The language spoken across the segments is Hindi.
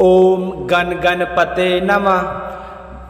ओम गण गणपते नमः।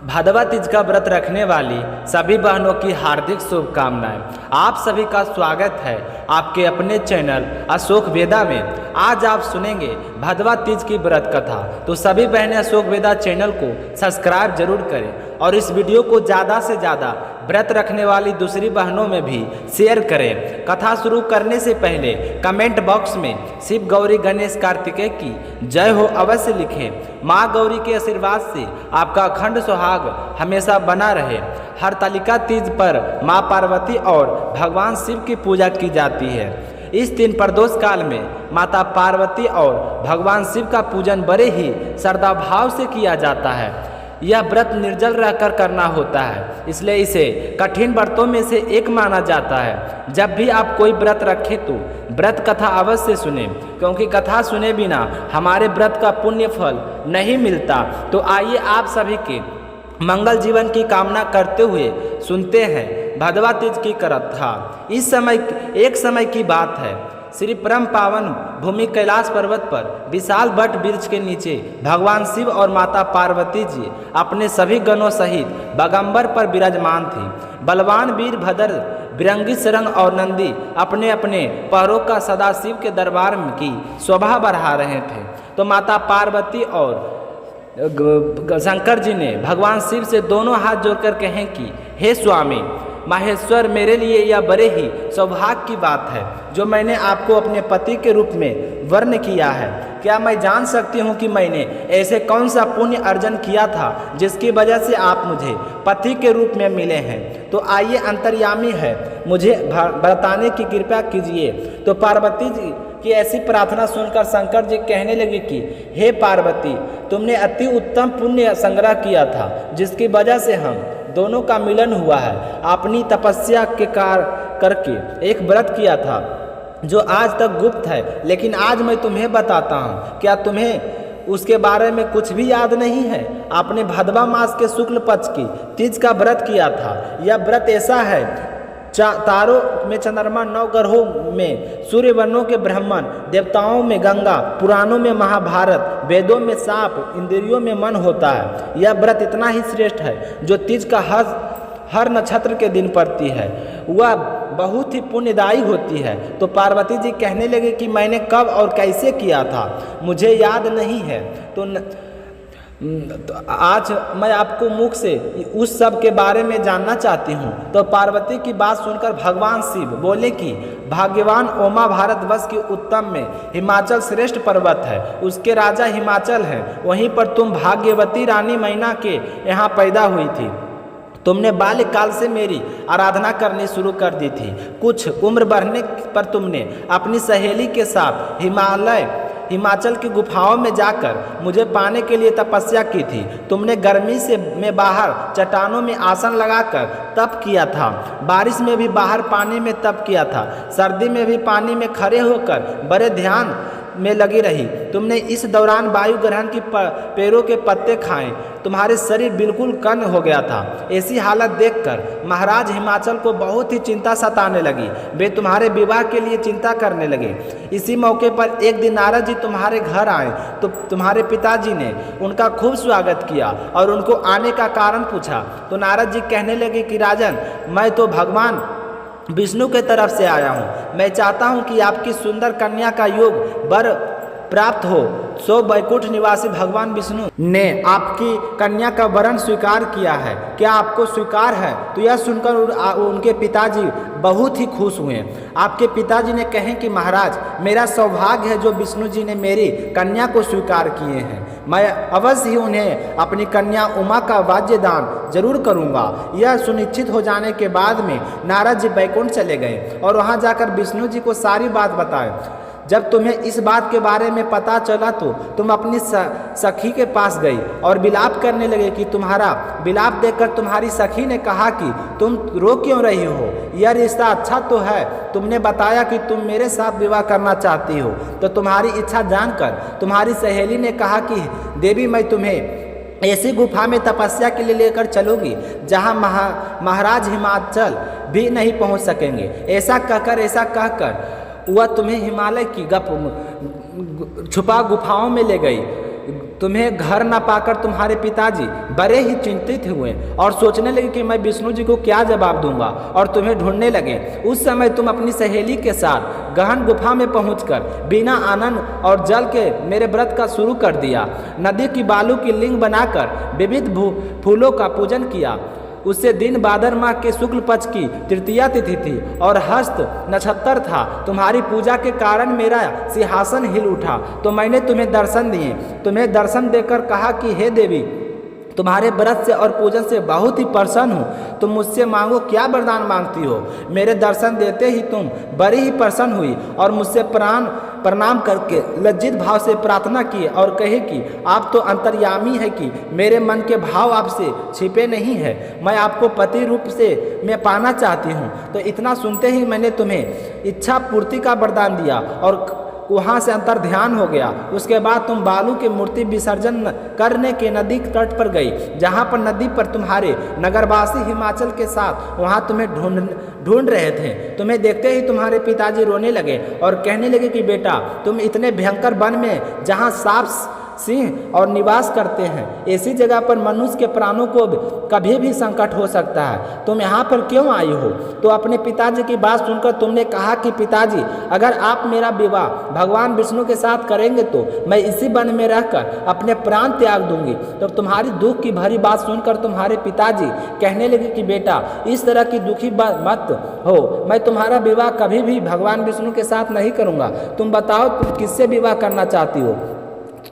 भदवा तीज का व्रत रखने वाली सभी बहनों की हार्दिक शुभकामनाएं। आप सभी का स्वागत है आपके अपने चैनल अशोक वेदा में। आज आप सुनेंगे भदवा तीज की व्रत कथा, तो सभी बहनें अशोक वेदा चैनल को सब्सक्राइब जरूर करें और इस वीडियो को ज़्यादा से ज़्यादा व्रत रखने वाली दूसरी बहनों में भी शेयर करें। कथा शुरू करने से पहले कमेंट बॉक्स में शिव गौरी गणेश कार्तिकेय की जय हो अवश्य लिखें। माँ गौरी के आशीर्वाद से आपका अखंड सुहाग हमेशा बना रहे। हरतालिका तीज पर माँ पार्वती और भगवान शिव की पूजा की जाती है। इस दिन प्रदोष काल में माता पार्वती और भगवान शिव का पूजन बड़े ही श्रद्धा भाव से किया जाता है। यह व्रत निर्जल रहकर करना होता है, इसलिए इसे कठिन व्रतों में से एक माना जाता है। जब भी आप कोई व्रत रखें तो व्रत कथा अवश्य सुने, क्योंकि कथा सुने बिना हमारे व्रत का पुण्य फल नहीं मिलता। तो आइए आप सभी के मंगल जीवन की कामना करते हुए सुनते हैं भदवा तीज की कथा। एक समय की बात है, श्री परम पावन भूमि कैलाश पर्वत पर विशाल वट वृक्ष के नीचे भगवान शिव और माता पार्वती जी अपने सभी गणों सहित बागंबर पर विराजमान थी। बलवान वीरभद्र, बिरंगी सरंग और नंदी अपने अपने पैरों का सदा शिव के दरबार की शोभा बढ़ा रहे थे। तो माता पार्वती और शंकर जी ने भगवान शिव से दोनों हाथ जोड़कर कहें कि हे स्वामी माहेश्वर, मेरे लिए यह बड़े ही सौभाग्य की बात है जो मैंने आपको अपने पति के रूप में वर्ण किया है। क्या मैं जान सकती हूँ कि मैंने ऐसे कौन सा पुण्य अर्जन किया था जिसकी वजह से आप मुझे पति के रूप में मिले हैं? तो आइए, अंतर्यामी है, मुझे बताने की कृपा कीजिए। तो पार्वती जी की ऐसी प्रार्थना सुनकर शंकर जी कहने लगे कि हे पार्वती, तुमने अति उत्तम पुण्य संग्रह किया था जिसकी वजह से हम दोनों का मिलन हुआ है। अपनी तपस्या के करके एक व्रत किया था जो आज तक गुप्त है, लेकिन आज मैं तुम्हें बताता हूँ। क्या तुम्हें उसके बारे में कुछ भी याद नहीं है? आपने भदवा मास के शुक्ल पक्ष की तीज का व्रत किया था। यह व्रत ऐसा है, तारों में चंद्रमा, 9 ग्रहों में सूर्य, वर्णों के ब्राह्मण, देवताओं में गंगा, पुराणों में महाभारत, वेदों में साप, इंद्रियों में मन होता है। यह व्रत इतना ही श्रेष्ठ है जो तीज का हर नक्षत्र के दिन पड़ती है, वह बहुत ही पुण्यदायी होती है। तो पार्वती जी कहने लगे कि मैंने कब और कैसे किया था, मुझे याद नहीं है। तो आज मैं आपको मुख से उस सब के बारे में जानना चाहती हूँ। तो पार्वती की बात सुनकर भगवान शिव बोले कि भाग्यवान ओमा, भारतवर्ष की उत्तम में हिमाचल श्रेष्ठ पर्वत है, उसके राजा हिमाचल हैं। वहीं पर तुम भाग्यवती रानी मैना के यहाँ पैदा हुई थी। तुमने बाल्यकाल से मेरी आराधना करनी शुरू कर दी थी। कुछ उम्र बढ़ने पर तुमने अपनी सहेली के साथ हिमाचल की गुफाओं में जाकर मुझे पाने के लिए तपस्या की थी। तुमने गर्मी में बाहर चट्टानों में आसन लगाकर तप किया था, बारिश में भी बाहर पानी में तप किया था, सर्दी में भी पानी में खड़े होकर बड़े ध्यान में लगी रही। तुमने इस दौरान वायु ग्रहण की पेड़ों के पत्ते खाए, तुम्हारे शरीर बिल्कुल कर्ण हो गया था। ऐसी हालत देखकर महाराज हिमाचल को बहुत ही चिंता सताने लगी। वे तुम्हारे विवाह के लिए चिंता करने लगे। इसी मौके पर एक दिन नारद जी तुम्हारे घर आए तो तुम्हारे पिताजी ने उनका खूब स्वागत किया और उनको आने का कारण पूछा। तो नारद जी कहने लगे कि राजन, मैं तो भगवान विष्णु के तरफ से आया हूँ। मैं चाहता हूँ कि आपकी सुंदर कन्या का योग वर प्राप्त हो। सो वैकुंठ निवासी भगवान विष्णु ने आपकी कन्या का वरण स्वीकार किया है। क्या आपको स्वीकार है? तो यह सुनकर उनके पिताजी बहुत ही खुश हुए। आपके पिताजी ने कहे कि महाराज, मेरा सौभाग्य है जो विष्णु जी ने मेरी कन्या को स्वीकार किए हैं। मैं अवश्य ही उन्हें अपनी कन्या उमा का वाद्य दान जरूर करूँगा। यह सुनिश्चित हो जाने के बाद में नारद जी वैकुंठ चले गए और वहाँ जाकर विष्णु जी को सारी बात बताए। जब तुम्हें इस बात के बारे में पता चला तो तुम अपनी सखी के पास गई और विलाप करने लगे कि तुम्हारा विलाप देखकर तुम्हारी सखी ने कहा कि तुम रो क्यों रही हो? यह रिश्ता अच्छा तो है। तुमने बताया कि तुम मेरे साथ विवाह करना चाहती हो। तो तुम्हारी इच्छा जानकर तुम्हारी सहेली ने कहा कि देवी, मैं तुम्हें ऐसी गुफा में तपस्या के लिए लेकर चलूँगी जहाँ महाराज हिमाचल भी नहीं पहुँच सकेंगे। ऐसा कहकर वह तुम्हें हिमालय की छुपा गुफाओं में ले गई। तुम्हें घर ना पाकर तुम्हारे पिताजी बड़े ही चिंतित हुए और सोचने लगे कि मैं विष्णु जी को क्या जवाब दूंगा और तुम्हें ढूंढने लगे। उस समय तुम अपनी सहेली के साथ गहन गुफा में पहुंचकर बिना अन्न और जल के मेरे व्रत का शुरू कर दिया। नदी की बालू की लिंग बनाकर विविध फूलों का पूजन किया। उससे दिन भाद्र माह के शुक्ल पक्ष की तृतीया तिथि थी और हस्त नक्षत्र था। तुम्हारी पूजा के कारण मेरा सिंहासन हिल उठा तो मैंने तुम्हें दर्शन दिए। तुम्हें दर्शन देकर कहा कि हे देवी, तुम्हारे व्रत से और पूजन से बहुत ही प्रसन्न हूँ। तुम मुझसे मांगो, क्या वरदान मांगती हो। मेरे दर्शन देते ही तुम बड़ी ही प्रसन्न हुई और मुझसे प्रणाम करके लज्जित भाव से प्रार्थना की और कहे कि आप तो अंतर्यामी है कि मेरे मन के भाव आपसे छिपे नहीं है। मैं आपको पति रूप से मैं पाना चाहती हूँ। तो इतना सुनते ही मैंने तुम्हें इच्छा पूर्ति का वरदान दिया और वहाँ से अंतर ध्यान हो गया। उसके बाद तुम बालू की मूर्ति विसर्जन करने के नदी तट पर गई, जहाँ पर नदी पर तुम्हारे नगरवासी हिमाचल के साथ वहाँ तुम्हें ढूंढ रहे थे। तुम्हें देखते ही तुम्हारे पिताजी रोने लगे और कहने लगे कि बेटा, तुम इतने भयंकर वन में जहाँ सांप सिंह और निवास करते हैं, ऐसी जगह पर मनुष्य के प्राणों को कभी भी संकट हो सकता है, तुम यहाँ पर क्यों आई हो। तो अपने पिताजी की बात सुनकर तुमने कहा कि पिताजी, अगर आप मेरा विवाह भगवान विष्णु के साथ करेंगे तो मैं इसी वन में रहकर अपने प्राण त्याग दूंगी। तो तुम्हारी दुख की भरी बात सुनकर तुम्हारे पिताजी कहने लगे कि बेटा, इस तरह की दुखी मत हो, मैं तुम्हारा विवाह कभी भी भगवान विष्णु के साथ नहीं करूँगा। तुम बताओ, तुम किससे विवाह करना चाहती हो।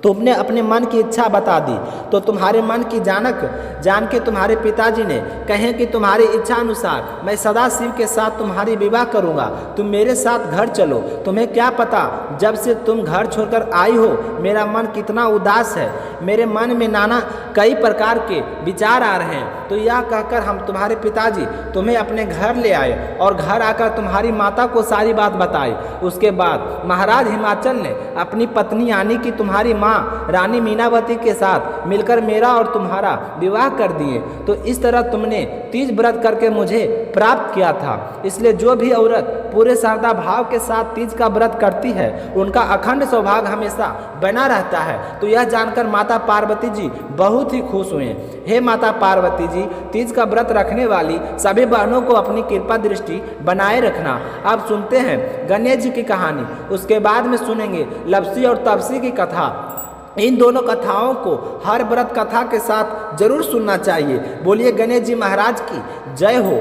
तुमने अपने मन की इच्छा बता दी तो तुम्हारे मन की जान के तुम्हारे पिताजी ने कहे कि तुम्हारी इच्छा अनुसार मैं सदा शिव के साथ तुम्हारी विवाह करूंगा। तुम मेरे साथ घर चलो। तुम्हें क्या पता, जब से तुम घर छोड़कर आई हो मेरा मन कितना उदास है। मेरे मन में नाना कई प्रकार के विचार आ रहे हैं। तो यह कहकर हम तुम्हारे पिताजी तुम्हें अपने घर ले आए और घर आकर तुम्हारी माता को सारी बात बताई। उसके बाद महाराज हिमाचल ने अपनी पत्नी यानी कि तुम्हारी माँ रानी मीनावती के साथ मिलकर मेरा और तुम्हारा विवाह कर दिए। तो इस तरह तुमने तीज व्रत करके मुझे प्राप्त किया था। इसलिए जो भी औरत पूरे श्रद्धा भाव के साथ तीज का व्रत करती है उनका अखंड सौभाग्य हमेशा बना रहता है। तो यह जानकर माता पार्वती जी बहुत ही खुश हुए। हे माता पार्वती जी, तीज का व्रत रखने वाली सभी बहनों को अपनी कृपा दृष्टि बनाए रखना। अब सुनते हैं गणेश जी की कहानी। उसके बाद में सुनेंगे लपसी और तपसी की कथा। इन दोनों कथाओं को हर व्रत कथा के साथ जरूर सुनना चाहिए। बोलिए गणेश जी महाराज की जय हो।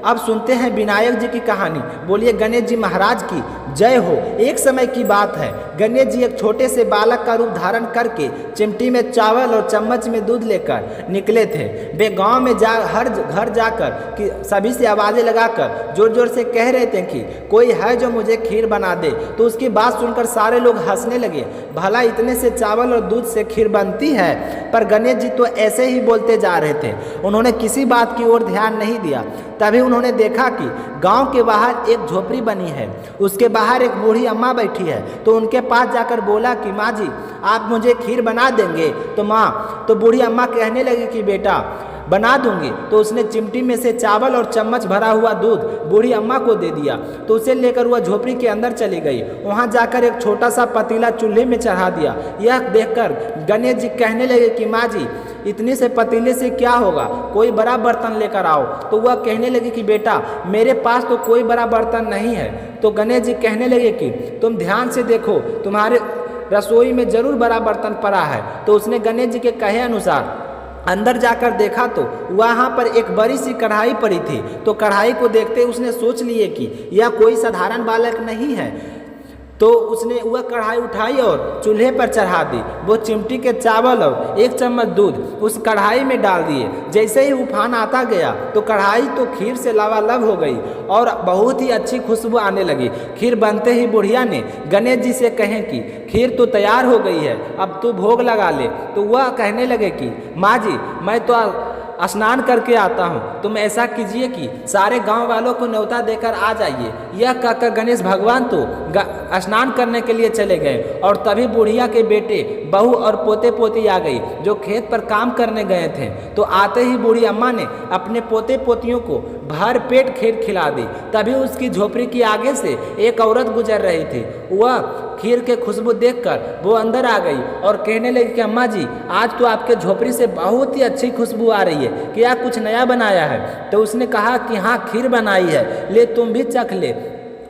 अब सुनते हैं विनायक जी की कहानी। बोलिए गणेश जी महाराज की जय हो। एक समय की बात है, गणेश जी एक छोटे से बालक का रूप धारण करके चिमटी में चावल और चम्मच में दूध लेकर निकले थे। वे गांव में हर घर जाकर कि सभी से आवाज़ें लगाकर जोर जोर से कह रहे थे कि कोई है जो मुझे खीर बना दे। तो उसकी बात सुनकर सारे लोग हंसने लगे। भला इतने से चावल और दूध से खीर बनती है। पर गणेश जी तो ऐसे ही बोलते जा रहे थे। उन्होंने किसी बात की ओर ध्यान नहीं दिया। तभी उन्होंने देखा कि गांव के बाहर एक झोपड़ी बनी है, उसके बाहर एक बूढ़ी अम्मा बैठी है। तो उनके पास जाकर बोला कि माँ जी, आप मुझे खीर बना देंगे। तो बूढ़ी अम्मा कहने लगी कि बेटा बना दूंगी। तो उसने चिमटी में से चावल और चम्मच भरा हुआ दूध बूढ़ी अम्मा को दे दिया। तो उसे लेकर वह झोपड़ी के अंदर चली गई। वहां जाकर एक छोटा सा पतीला चूल्हे में चढ़ा दिया। यह देखकर गणेश जी कहने लगे कि माँ जी, इतने से पतीले से क्या होगा, कोई बड़ा बर्तन लेकर आओ। तो वह कहने लगी कि बेटा मेरे पास तो कोई बड़ा बर्तन नहीं है। तो गणेश जी कहने लगे कि तुम ध्यान से देखो, तुम्हारे रसोई में जरूर बड़ा बर्तन पड़ा है। तो उसने गणेश जी के कहे अनुसार अंदर जाकर देखा तो वहाँ पर एक बड़ी सी कढ़ाई पड़ी थी। तो कढ़ाई को देखते उसने सोच लिए कि यह कोई साधारण बालक नहीं है। तो उसने वह कढ़ाई उठाई और चूल्हे पर चढ़ा दी। वो चिमटी के चावल और एक चम्मच दूध उस कढ़ाई में डाल दिए। जैसे ही उफान आता गया तो कढ़ाई तो खीर से लबालब हो गई और बहुत ही अच्छी खुशबू आने लगी। खीर बनते ही बुढ़िया ने गणेश जी से कहे कि खीर तो तैयार हो गई है, अब तू भोग लगा ले। तो वह कहने लगे कि माँ जी, मैं तो स्नान करके आता हूँ, तुम ऐसा कीजिए कि सारे गांव वालों को न्योता देकर आ जाइए। यह कहकर गणेश भगवान तो स्नान करने के लिए चले गए और तभी बुढ़िया के बेटे, बहू और पोते पोती आ गई जो खेत पर काम करने गए थे। तो आते ही बूढ़ी अम्मा ने अपने पोते पोतियों को भर पेट खीर खिला दी। तभी उसकी झोपड़ी के आगे से एक औरत गुजर रही थी। वह खीर के खुशबू देखकर वो अंदर आ गई और कहने लगी कि अम्मा जी, आज तो आपके झोपड़ी से बहुत ही अच्छी खुशबू आ रही है, क्या कुछ नया बनाया है? तो उसने कहा कि हाँ, खीर बनाई है, ले तुम भी चख ले।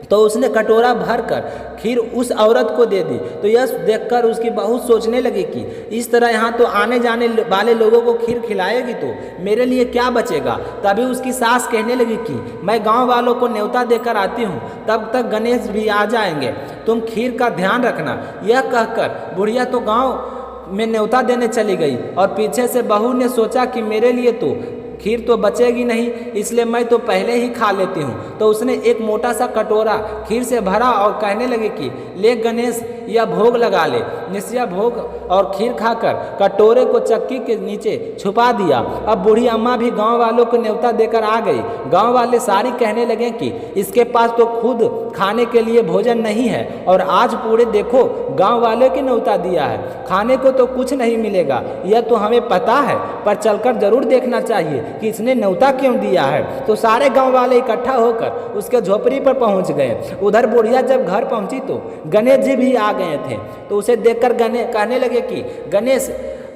तो उसने कटोरा भर कर खीर उस औरत को दे दी। तो यह देखकर उसकी बहू सोचने लगी कि इस तरह यहाँ तो आने जाने वाले लोगों को खीर खिलाएगी तो मेरे लिए क्या बचेगा। तभी उसकी सास कहने लगी कि मैं गांव वालों को न्योता देकर आती हूँ, तब तक गणेश भी आ जाएंगे, तुम खीर का ध्यान रखना। यह कहकर बुढ़िया तो गाँव में न्योता देने चली गई और पीछे से बहू ने सोचा कि मेरे लिए तो खीर तो बचेगी नहीं, इसलिए मैं तो पहले ही खा लेती हूँ। तो उसने एक मोटा सा कटोरा खीर से भरा और कहने लगे कि ले गणेश, यह भोग लगा ले। निश्चय भोग और खीर खाकर कटोरे को चक्की के नीचे छुपा दिया। अब बूढ़ी अम्मा भी गांव वालों को न्योता देकर आ गई। गांव वाले सारी कहने लगे कि इसके पास तो खुद खाने के लिए भोजन नहीं है और आज पूरे देखो गांव वाले की न्योता दिया है, खाने को तो कुछ नहीं मिलेगा। यह तो हमें पता है, पर चलकर जरूर देखना चाहिए कि इसने न्योता क्यों दिया है। तो सारे गांव वाले इकट्ठा होकर उसके झोपड़ी पर पहुंच गए। उधर बुढ़िया जब घर पहुंची तो गणेश जी भी आ गए थे। तो उसे देखकर गणेश कहने लगे कि गणेश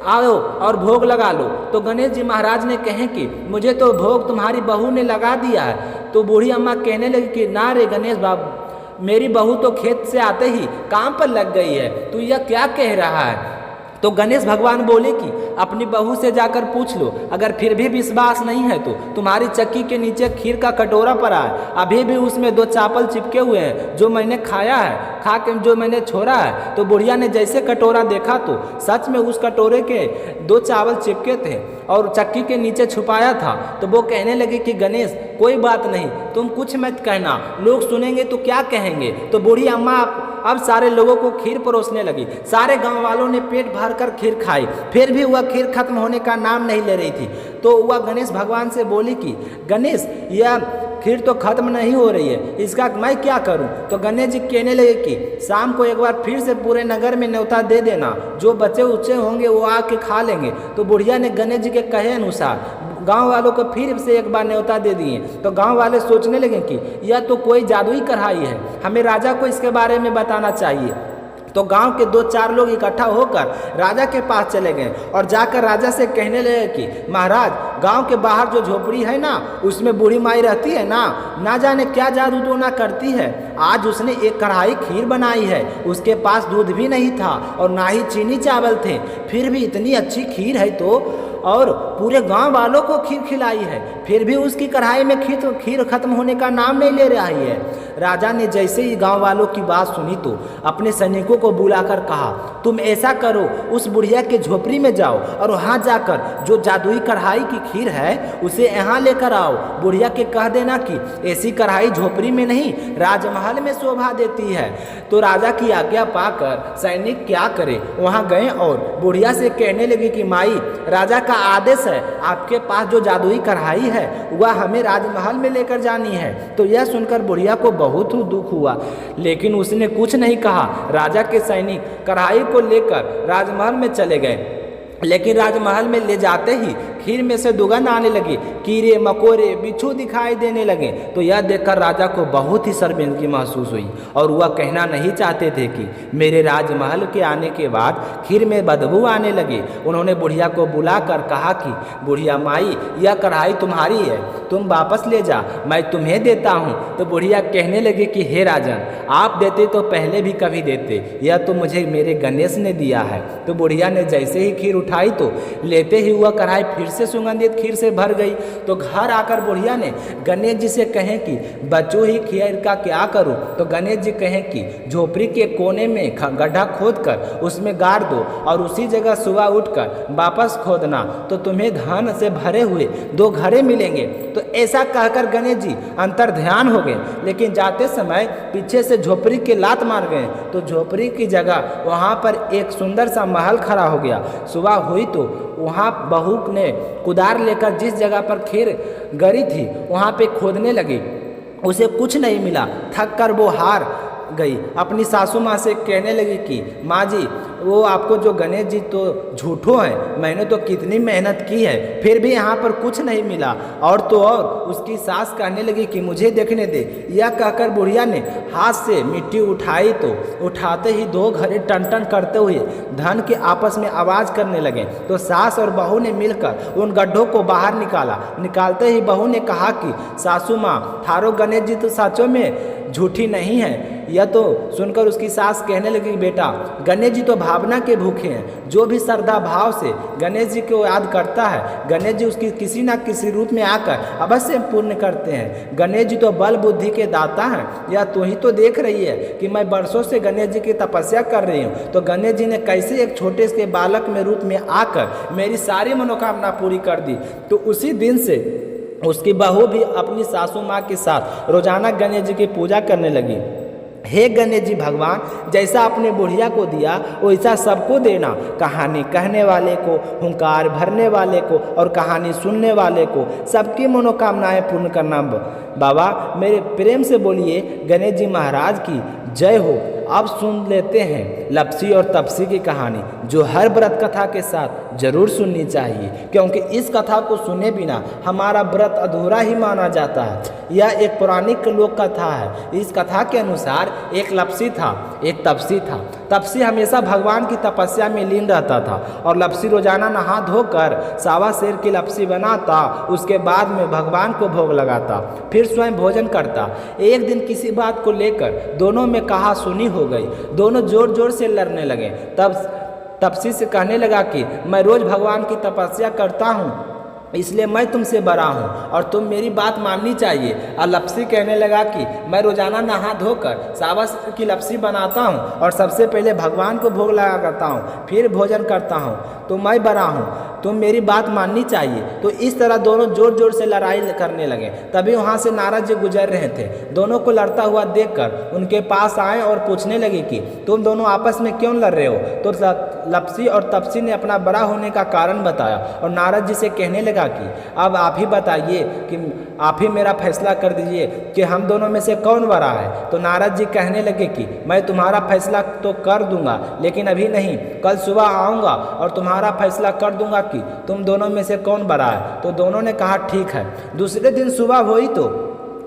आओ और भोग लगा लो। तो गणेश जी महाराज ने कहे कि मुझे तो भोग तुम्हारी बहू ने लगा दिया है। तो बूढ़ी अम्मा कहने लगी कि ना रे गणेश बाबू, मेरी बहू तो खेत से आते ही काम पर लग गई है, तू यह क्या कह रहा है? तो गणेश भगवान बोले कि अपनी बहू से जाकर पूछ लो, अगर फिर भी विश्वास नहीं है तो तुम्हारी चक्की के नीचे खीर का कटोरा पड़ा है, अभी भी उसमें 2 चावल चिपके हुए हैं जो मैंने खाया है, खा के जो मैंने छोड़ा है। तो बुढ़िया ने जैसे कटोरा देखा तो सच में उस कटोरे के 2 चावल चिपके थे और चक्की के नीचे छुपाया था। तो वो कहने लगे कि गणेश कोई बात नहीं, तुम कुछ मत कहना, लोग सुनेंगे तो क्या कहेंगे। तो बूढ़ी अम्मा अब सारे लोगों को खीर परोसने लगी। सारे गांव वालों ने पेट भर कर खीर खाई, फिर भी वह खीर खत्म होने का नाम नहीं ले रही थी। तो वह गणेश भगवान से बोली कि गणेश, यह खीर तो खत्म नहीं हो रही है, इसका मैं क्या करूं? तो गणेश जी कहने लगे कि शाम को एक बार फिर से पूरे नगर में न्योता दे देना, जो बच्चे उच्चे होंगे वो आके खा लेंगे। तो बुढ़िया ने गणेश जी के कहे अनुसार गांव वालों को फिर से एक बार न्योता दे दिए। तो गांव वाले सोचने लगे कि यह तो कोई जादुई कढ़ाई है, हमें राजा को इसके बारे में बताना चाहिए। तो गांव के 2-4 लोग इकट्ठा होकर राजा के पास चले गए और जाकर राजा से कहने लगे कि महाराज, गांव के बाहर जो झोपड़ी है ना, उसमें बूढ़ी माई रहती है ना जाने क्या जादू टोना करती है। आज उसने एक कढ़ाई खीर बनाई है, उसके पास दूध भी नहीं था और ना ही चीनी चावल थे, फिर भी इतनी अच्छी खीर है तो, और पूरे गांव वालों को खीर खिलाई है, फिर भी उसकी कढ़ाई में खीर खत्म होने का नाम नहीं ले रही है। राजा ने जैसे ही गांव वालों की बात सुनी तो अपने सैनिकों को बुलाकर कहा, तुम ऐसा करो, उस बुढ़िया के झोपड़ी में जाओ और वहां जाकर जो जादुई कढ़ाई की खीर है उसे यहाँ लेकर आओ। बुढ़िया के कह देना कि ऐसी कढ़ाई झोपड़ी में नहीं, राजमहल में शोभा देती है। तो राजा की आज्ञा पाकर सैनिक क्या करे, वहाँ गए और बुढ़िया से कहने लगे कि माई, राजा का आदेश है, आपके पास जो जादुई कढ़ाई है वह हमें राजमहल में लेकर जानी है। तो यह सुनकर बुढ़िया को बहुत दुख हुआ, लेकिन उसने कुछ नहीं कहा। राजा के सैनिक कढ़ाई को लेकर राजमहल में चले गए, लेकिन राजमहल में ले जाते ही खीर में से दुर्गंध आने लगी, कीड़े मकोड़े बिच्छू दिखाई देने लगे। तो यह देखकर राजा को बहुत ही शर्मिंदगी महसूस हुई और वह कहना नहीं चाहते थे कि मेरे राजमहल के आने के बाद खीर में बदबू आने लगी। उन्होंने बुढ़िया को बुलाकर कहा कि बुढ़िया माई, यह कढ़ाई तुम्हारी है, तुम वापस ले जा, मैं तुम्हें देता हूँ। तो बुढ़िया कहने लगी कि हे राजन, आप देते तो पहले भी कभी देते, यह तो मुझे मेरे गणेश ने दिया है। तो बुढ़िया ने जैसे ही खीर उठाई तो लेते ही वह कढ़ाई फिर से सुगंधित खीर से भर गई। तो घर आकर बुढ़िया ने गणेश जी से कहे कि बच्चों ही खीर का क्या करूं? तो गणेश जी कहे कि झोपड़ी के कोने में गड्ढा खोदकर उसमें गाड़ दो और उसी जगह सुबह उठकर वापस खोदना, तो तुम्हें धन से भरे हुए 2 घड़े मिलेंगे। तो ऐसा कहकर गणेश जी अंतर ध्यान हो गए, लेकिन जाते समय पीछे से झोपड़ी के लात मार गए। तो झोपड़ी की जगह वहाँ पर एक सुंदर सा महल खड़ा हो गया। सुबह हुई तो वहाँ बहू ने कुदार लेकर जिस जगह पर खीर गड़ी थी वहाँ पे खोदने लगी, उसे कुछ नहीं मिला। थक कर वो हार गई, अपनी सासू माँ से कहने लगी कि माँ जी वो आपको जो गणेश जी तो झूठो हैं, मैंने तो कितनी मेहनत की है फिर भी यहाँ पर कुछ नहीं मिला। और तो और उसकी सास कहने लगी कि मुझे देखने दे। यह कहकर बुढ़िया ने हाथ से मिट्टी उठाई तो उठाते ही दो घड़े टन टन करते हुए धन के आपस में आवाज़ करने लगे। तो सास और बहू ने मिलकर उन गड्ढों को बाहर निकाला। निकालते ही बहू ने कहा कि सासू माँ थारो गणेश जी तो सचों में झूठी नहीं है। यह तो सुनकर उसकी सास कहने लगी बेटा गणेश जी तो भावना के भूखे हैं, जो भी श्रद्धा भाव से गणेश जी को याद करता है गणेश जी उसकी किसी न किसी रूप में आकर अवश्य पूर्ण करते हैं। गणेश जी तो बल बुद्धि के दाता हैं। यह तू ही तो देख रही है कि मैं बरसों से गणेश जी की तपस्या कर रही हूँ, तो गणेश जी ने कैसे एक छोटे से बालक में रूप में आकर मेरी सारी मनोकामना पूरी कर दी। तो उसी दिन से उसकी बहू भी अपनी सासू माँ के साथ रोजाना गणेश जी की पूजा करने लगी। हे गणेश जी भगवान, जैसा आपने बुढ़िया को दिया वैसा सबको देना, कहानी कहने वाले को, हुंकार भरने वाले को और कहानी सुनने वाले को सबकी मनोकामनाएं पूर्ण करना। बाबा मेरे प्रेम से बोलिए गणेश जी महाराज की जय हो। अब सुन लेते हैं लपसी और तपसी की कहानी, जो हर व्रत कथा के साथ जरूर सुननी चाहिए, क्योंकि इस कथा को सुने बिना हमारा व्रत अधूरा ही माना जाता है। यह एक पौराणिक लोक कथा है। इस कथा के अनुसार एक लपसी था, एक तपसी था। तपसी हमेशा भगवान की तपस्या में लीन रहता था और लपसी रोजाना नहा धोकर सावा शेर की लपसी बनाता, उसके बाद में भगवान को भोग लगाता, फिर स्वयं भोजन करता। एक दिन किसी बात को लेकर दोनों में कहा सुनी हो गई। दोनों जोर जोर से लड़ने लगे। तब तपसी से कहने लगा कि मैं रोज भगवान की तपस्या करता हूँ, इसलिए मैं तुमसे बड़ा हूँ और तुम मेरी बात माननी चाहिए। और लपसी कहने लगा कि मैं रोजाना नहा धोकर सावा की लपसी बनाता हूँ और सबसे पहले भगवान को भोग लगाता हूँ, फिर भोजन करता हूँ, तो मैं बड़ा हूँ, तुम मेरी बात माननी चाहिए। तो इस तरह दोनों जोर जोर से लड़ाई करने लगे। तभी वहाँ से नारद जी गुजर रहे थे। दोनों को लड़ता हुआ देखकर उनके पास आए और पूछने लगे कि तुम दोनों आपस में क्यों लड़ रहे हो। तो लपसी और तपसी ने अपना बड़ा होने का कारण बताया और नारद जी से कहने लगा कि अब आप ही बताइए कि आप ही मेरा फैसला कर दीजिए कि हम दोनों में से कौन बड़ा है। तो नारद जी कहने लगे कि मैं तुम्हारा फैसला तो कर दूंगा, लेकिन अभी नहीं, कल सुबह आऊँगा और तुम्हारा फैसला कर दूंगा कि तुम दोनों में से कौन बड़ा है। तो दोनों ने कहा ठीक है। दूसरे दिन सुबह हुई तो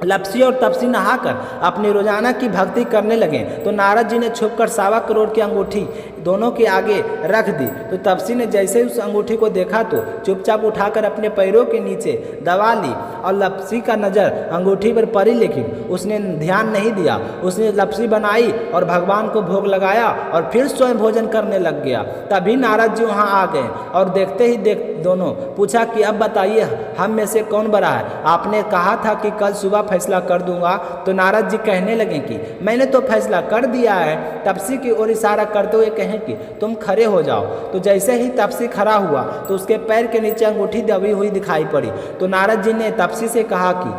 लपसी और तपसी नहाकर अपनी रोजाना की भक्ति करने लगे। तो नारद जी ने छुपकर 1.25 करोड़ की अंगूठी दोनों के आगे रख दी। तो तपसी ने जैसे उस अंगूठी को देखा तो चुपचाप उठाकर अपने पैरों के नीचे दबा ली और लपसी का नज़र अंगूठी पर पड़ी, लेकिन उसने ध्यान नहीं दिया। उसने लपसी बनाई और भगवान को भोग लगाया और फिर स्वयं भोजन करने लग गया। तभी नारद जी वहाँ आ गए और देखते ही दोनों पूछा कि अब बताइए हम में से कौन बड़ा है। आपने कहा था कि कल सुबह फैसला कर दूंगा। तो नारद जी कहने लगे कि मैंने तो फैसला कर दिया है। तपसी की ओर इशारा करते हुए कहें कि तुम खड़े हो जाओ। तो जैसे ही तपसी खड़ा हुआ तो उसके पैर के नीचे अंगूठी दबी हुई दिखाई पड़ी। तो नारद जी ने तपसी से कहा कि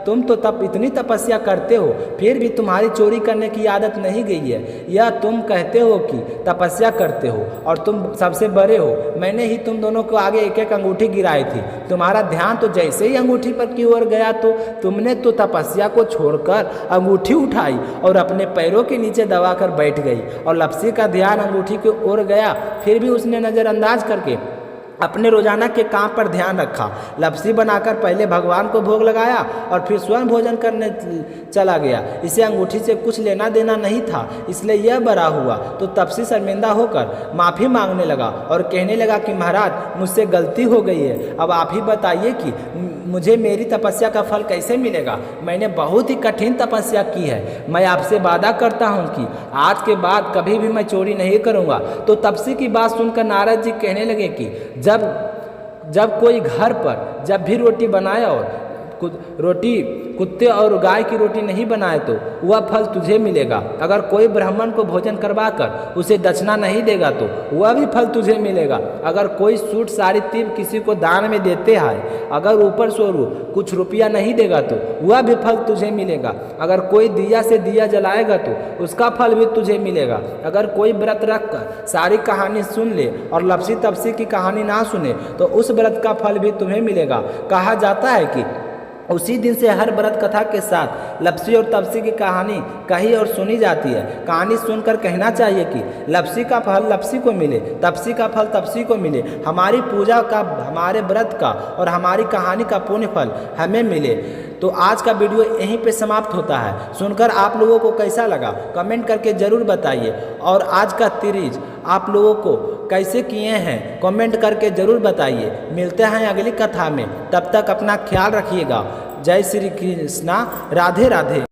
तुम तो तब इतनी तपस्या करते हो, फिर भी तुम्हारी चोरी करने की आदत नहीं गई है। यह तुम कहते हो कि तपस्या करते हो और तुम सबसे बड़े हो। मैंने ही तुम दोनों को आगे एक एक अंगूठी गिराई थी। तुम्हारा ध्यान तो जैसे ही अंगूठी पर की ओर गया तो तुमने तो तपस्या को छोड़कर अंगूठी उठाई और अपने पैरों के नीचे दबाकर बैठ गई। और लपसी का ध्यान अंगूठी की ओर गया, फिर भी उसने नज़रअंदाज करके अपने रोजाना के काम पर ध्यान रखा। लपसी बनाकर पहले भगवान को भोग लगाया और फिर स्वयं भोजन करने चला गया। इसे अंगूठी से कुछ लेना देना नहीं था, इसलिए यह बड़ा हुआ। तो तपसी शर्मिंदा होकर माफ़ी मांगने लगा और कहने लगा कि महाराज मुझसे गलती हो गई है, अब आप ही बताइए कि मुझे मेरी तपस्या का फल कैसे मिलेगा। मैंने बहुत ही कठिन तपस्या की है। मैं आपसे वादा करता हूँ कि आज के बाद कभी भी मैं चोरी नहीं करूँगा। तो तपसी की बात सुनकर नारद जी कहने लगे कि जब कोई घर पर जब भी रोटी बनाए और रोटी कुत्ते और गाय की रोटी नहीं बनाए तो वह फल तुझे मिलेगा। अगर कोई ब्राह्मण को भोजन करवाकर उसे दक्षिणा नहीं देगा तो वह भी फल तुझे मिलेगा। अगर कोई सूट साड़ी तीन किसी को दान में देते हैं, अगर ऊपर से कुछ रुपया नहीं देगा तो वह भी फल तुझे मिलेगा। अगर कोई दिया से दिया जलाएगा तो उसका फल भी तुझे मिलेगा। अगर कोई व्रत रख कर सारी कहानी सुन ले और लपसी तपसी की कहानी ना सुने तो उस व्रत का फल भी तुम्हें मिलेगा। कहा जाता है कि उसी दिन से हर व्रत कथा के साथ लप्सी और तपसी की कहानी कही और सुनी जाती है। कहानी सुनकर कहना चाहिए कि लप्सी का फल लप्सी को मिले, तपसी का फल तपसी को मिले, हमारी पूजा का, हमारे व्रत का और हमारी कहानी का पुण्य फल हमें मिले। तो आज का वीडियो यहीं पे समाप्त होता है। सुनकर आप लोगों को कैसा लगा कमेंट करके ज़रूर बताइए, और आज का तीज आप लोगों को कैसे किए हैं कमेंट करके ज़रूर बताइए। मिलते हैं अगली कथा में, तब तक अपना ख्याल रखिएगा। जय श्री कृष्णा, राधे राधे।